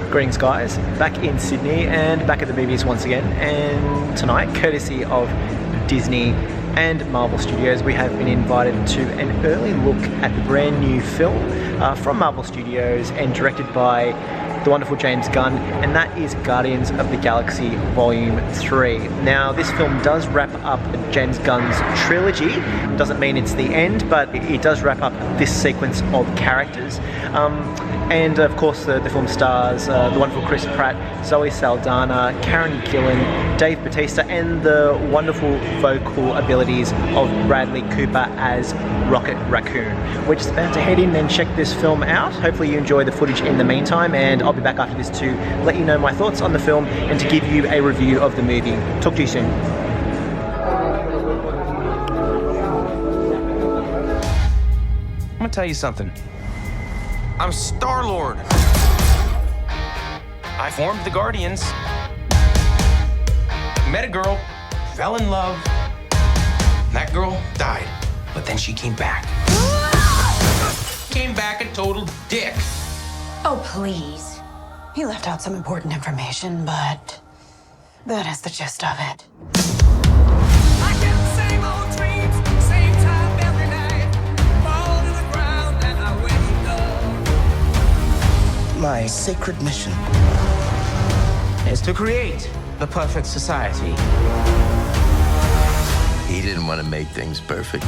Greetings guys, back in Sydney and back at the movies once again, and tonight, courtesy of Disney and Marvel Studios, we have been invited to an early look at the brand new film from Marvel Studios and directed by the wonderful James Gunn, and that is Guardians of the Galaxy Volume 3. Now, this film does wrap up James Gunn's trilogy. Doesn't mean it's the end, but it does wrap up this sequence of characters. And of course, the film stars the wonderful Chris Pratt, Zoe Saldana, Gillan, Dave Bautista, and the wonderful vocal abilities of Bradley Cooper as Rocket Raccoon. We're just about to head in and check this film out. Hopefully you enjoy the footage in the meantime, and I'll be back after this to let you know my thoughts on the film and to give you a review of the movie. Talk to you soon. I'm gonna tell you something. I'm Star-Lord. I formed the Guardians. Met a girl, fell in love. That girl died, but then she came back. Came back a total dick. Oh, please. He left out some important information, but that is the gist of it. I get the same old dreams, same time every night. Fall to the ground and I wake up. My sacred mission Is to create the perfect society. He didn't want to make things perfect.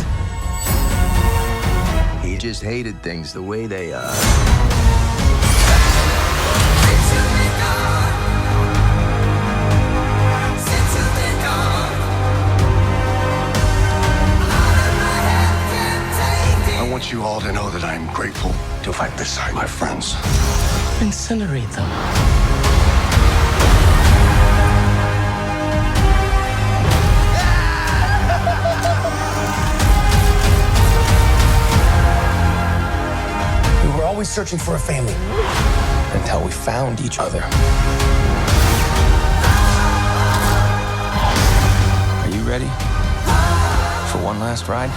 He just hated things the way they are. I want you all to know that I am grateful to fight beside my friends. incinerate them. We were always searching for a family until we found each other. Are you ready for one last ride?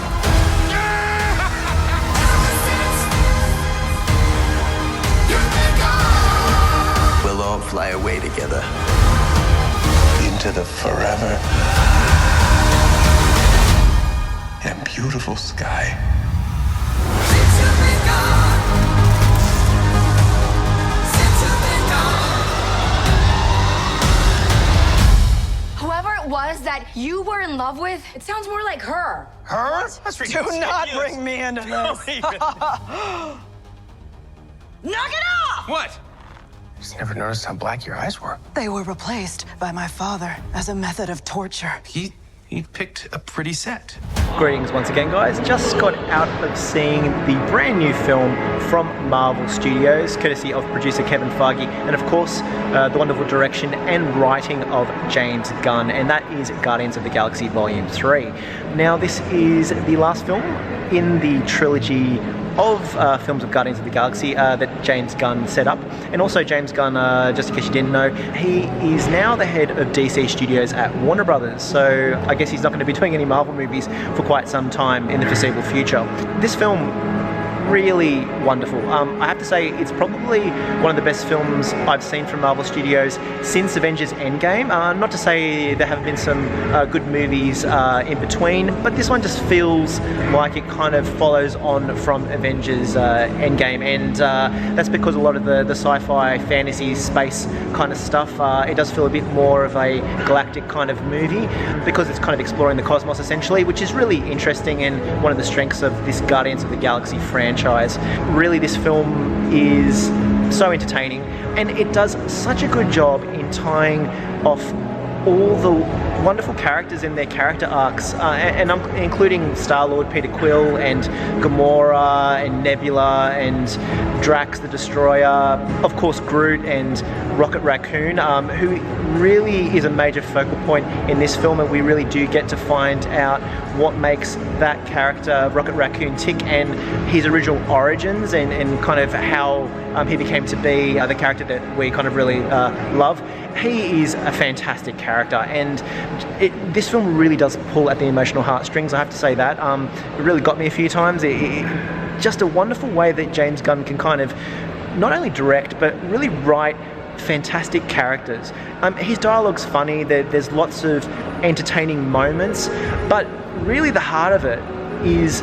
We'll all fly away together. Into the forever and beautiful sky. Whoever it was that you were in love with, it sounds more like her. Her? That's ridiculous. Do not bring me into this. Knock it off! What? Just never noticed how black your eyes were. They were replaced by my father as a method of torture. He picked a pretty set. Greetings once again guys, just got out of seeing the brand new film from Marvel Studios, courtesy of producer Kevin Feige, and of course the wonderful direction and writing of James Gunn, and that is Guardians of the Galaxy Volume 3. Now this is the last film in the trilogy of films of Guardians of the Galaxy that James Gunn set up. And also James Gunn, just in case you didn't know, he is now the head of DC Studios at Warner Brothers, so I guess he's not going to be doing any Marvel movies for quite some time in the foreseeable future. This film, really wonderful. I have to say it's probably one of the best films I've seen from Marvel Studios since Avengers Endgame. Not to say there haven't been some good movies in between, but this one just feels like it kind of follows on from Avengers Endgame, and that's because a lot of the sci-fi, fantasy, space kind of stuff, it does feel a bit more of a galactic kind of movie because it's kind of exploring the cosmos essentially, which is really interesting and one of the strengths of this Guardians of the Galaxy franchise. Really, this film is so entertaining, and it does such a good job in tying off all the wonderful characters in their character arcs, and I'm including Star-Lord, Peter Quill, and Gamora, and Nebula, and Drax the Destroyer, of course Groot, and Rocket Raccoon, who really is a major focal point in this film, and we really do get to find out what makes that character, Rocket Raccoon, tick, and his original origins, and kind of how he became to be the character that we kind of really love. He is a fantastic character, and this film really does pull at the emotional heartstrings, I have to say that. It really got me a few times. Just a wonderful way that James Gunn can kind of not only direct, but really write fantastic characters. His dialogue's funny, there's lots of entertaining moments, but really the heart of it is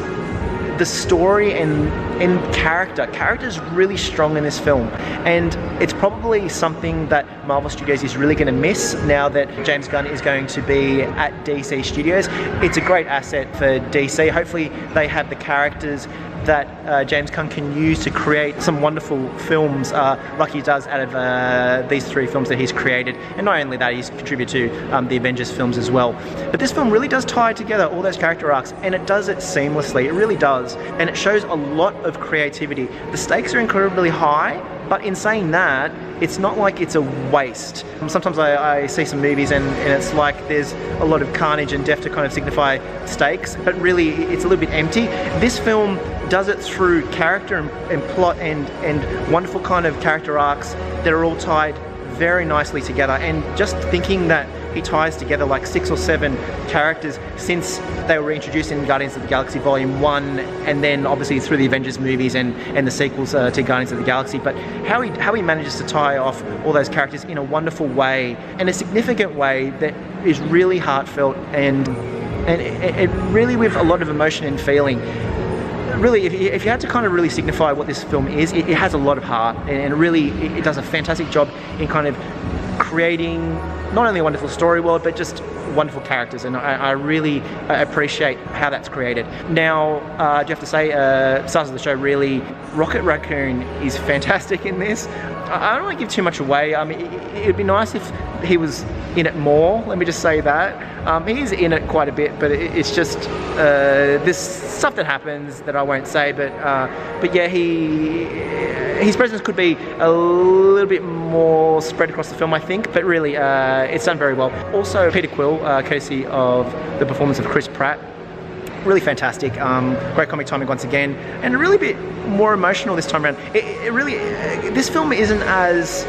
the story and character. Character's really strong in this film, and it's probably something that Marvel Studios is really going to miss now that James Gunn is going to be at DC Studios. It's a great asset for DC. Hopefully they have the characters that James Gunn can use to create some wonderful films like he does out of these 3 films that he's created. And not only that, he's contributed to the Avengers films as well. But this film really does tie together all those character arcs, and it does it seamlessly. It really does. And it shows a lot of creativity. The stakes are incredibly high, but in saying that, it's not like it's a waste. Sometimes I see some movies and it's like there's a lot of carnage and death to kind of signify stakes, but really it's a little bit empty. This film does it through character and plot and wonderful kind of character arcs that are all tied very nicely together. And just thinking that he ties together like 6 or 7 characters since they were introduced in Guardians of the Galaxy Volume 1, and then obviously through the Avengers movies and the sequels to Guardians of the Galaxy, but how he manages to tie off all those characters in a wonderful way, and a significant way that is really heartfelt and it really with a lot of emotion and feeling. Really, if you had to kind of really signify what this film is, it has a lot of heart, and really it does a fantastic job in kind of creating not only a wonderful story world, but just wonderful characters, and I really appreciate how that's created. Now, do you have to say, stars of the show, really, Rocket Raccoon is fantastic in this. I don't want to give too much away. I mean, it'd be nice if he was in it more, let me just say that. He's in it quite a bit, but it's just, there's stuff that happens that I won't say, but yeah, his presence could be a little bit more spread across the film, I think, but really, it's done very well. Also, Peter Quill, courtesy of the performance of Chris Pratt, really fantastic. Great comic timing once again, and a really bit more emotional this time around. It really, this film isn't as,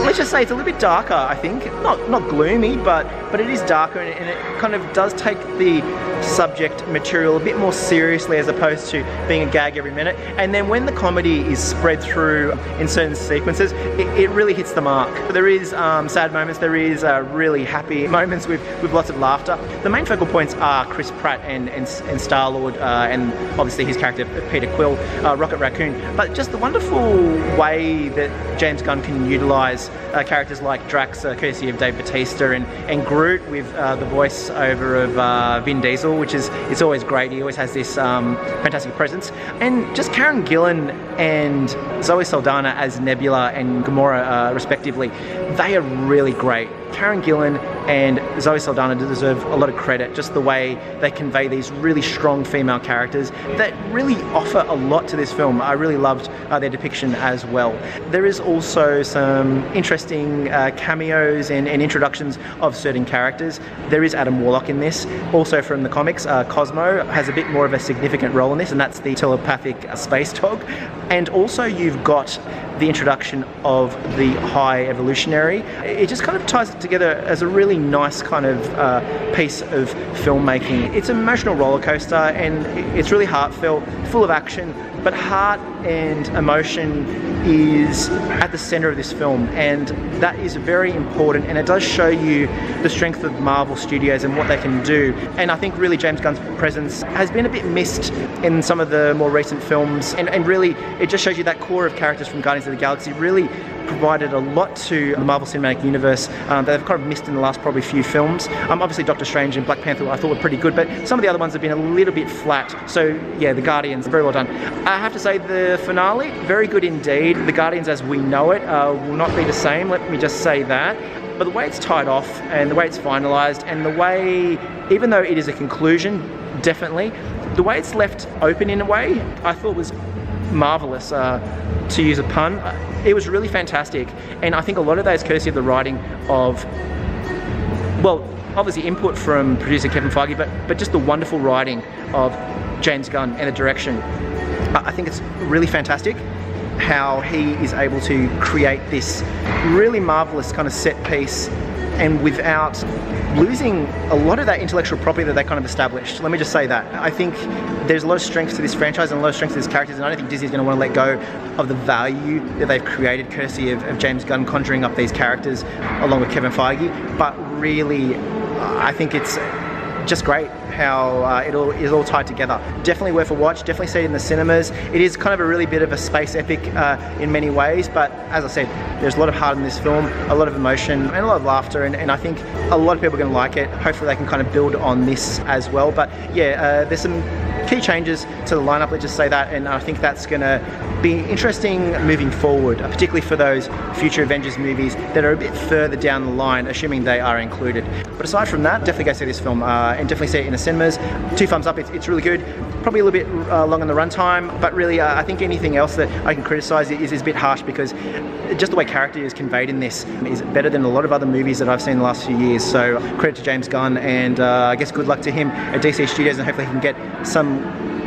let's just say it's a little bit darker, I think. Not gloomy, but it is darker, and it kind of does take the subject material a bit more seriously as opposed to being a gag every minute. And then when the comedy is spread through in certain sequences, it really hits the mark. There is sad moments, there is really happy moments with lots of laughter. The main focal points are Chris Pratt and Star-Lord, and obviously his character Peter Quill, Rocket Raccoon. But just the wonderful way that James Gunn can utilise characters like Drax, courtesy of Dave Bautista, and Groot with the voice over of Vin Diesel, which is, it's always great. He always has this fantastic presence. And just Karen Gillan and Zoe Saldana as Nebula and Gamora, respectively, they are really great. Karen Gillan and Zoe Saldana deserve a lot of credit, just the way they convey these really strong female characters that really offer a lot to this film. I really loved their depiction as well. There is also some interesting cameos and introductions of certain characters. There is Adam Warlock in this, also from the comics. Cosmo has a bit more of a significant role in this, and that's the telepathic space dog. And also you've got the introduction of the High Evolutionary. It just kind of ties it together as a really nice kind of piece of filmmaking. It's an emotional roller coaster, and it's really heartfelt, full of action, but heart and emotion is at the center of this film, and that is very important, and it does show you the strength of Marvel Studios and what they can do. And I think really James Gunn's presence has been a bit missed in some of the more recent films, and really it just shows you that core of characters from Guardians of the Galaxy really provided a lot to the Marvel Cinematic Universe that they've kind of missed in the last probably few films. Obviously Doctor Strange and Black Panther I thought were pretty good, but some of the other ones have been a little bit flat. So yeah, the Guardians, very well done. I have to say the finale, very good indeed. The Guardians as we know it will not be the same, let me just say that. But the way it's tied off and the way it's finalised, and the way, even though it is a conclusion, definitely, the way it's left open in a way, I thought was marvellous, to use a pun. It was really fantastic, and I think a lot of that is courtesy of the writing of, well, obviously input from producer Kevin Feige, but just the wonderful writing of James Gunn and the direction. I think it's really fantastic how he is able to create this really marvellous kind of set piece and without losing a lot of that intellectual property that they kind of established. Let me just say that. I think there's a lot of strength to this franchise and a lot of strength to these characters, and I don't think Disney's going to want to let go of the value that they've created courtesy of James Gunn conjuring up these characters along with Kevin Feige. But really, I think it's just great how it all is all tied together. Definitely worth a watch, definitely see it in the cinemas. It is kind of a really bit of a space epic in many ways, but as I said, there's a lot of heart in this film, a lot of emotion and a lot of laughter, and I think a lot of people are going to like it. Hopefully they can kind of build on this as well. But yeah, there's some key changes to the lineup, let's just say that, and I think that's going to be interesting moving forward, particularly for those future Avengers movies that are a bit further down the line, assuming they are included. But aside from that, definitely go see this film and definitely see it in the cinemas. 2 thumbs up, it's really good. Probably a little bit long on the runtime, but really I think anything else that I can criticise is a bit harsh, because just the way character is conveyed in this is better than a lot of other movies that I've seen in the last few years. So credit to James Gunn, and I guess good luck to him at DC Studios, and hopefully he can get some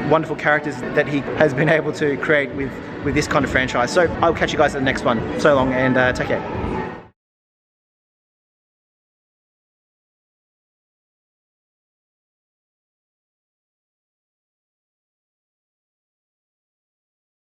wonderful characters that he has been able to create with this kind of franchise. So I'll catch you guys at the next one. So long, and take care.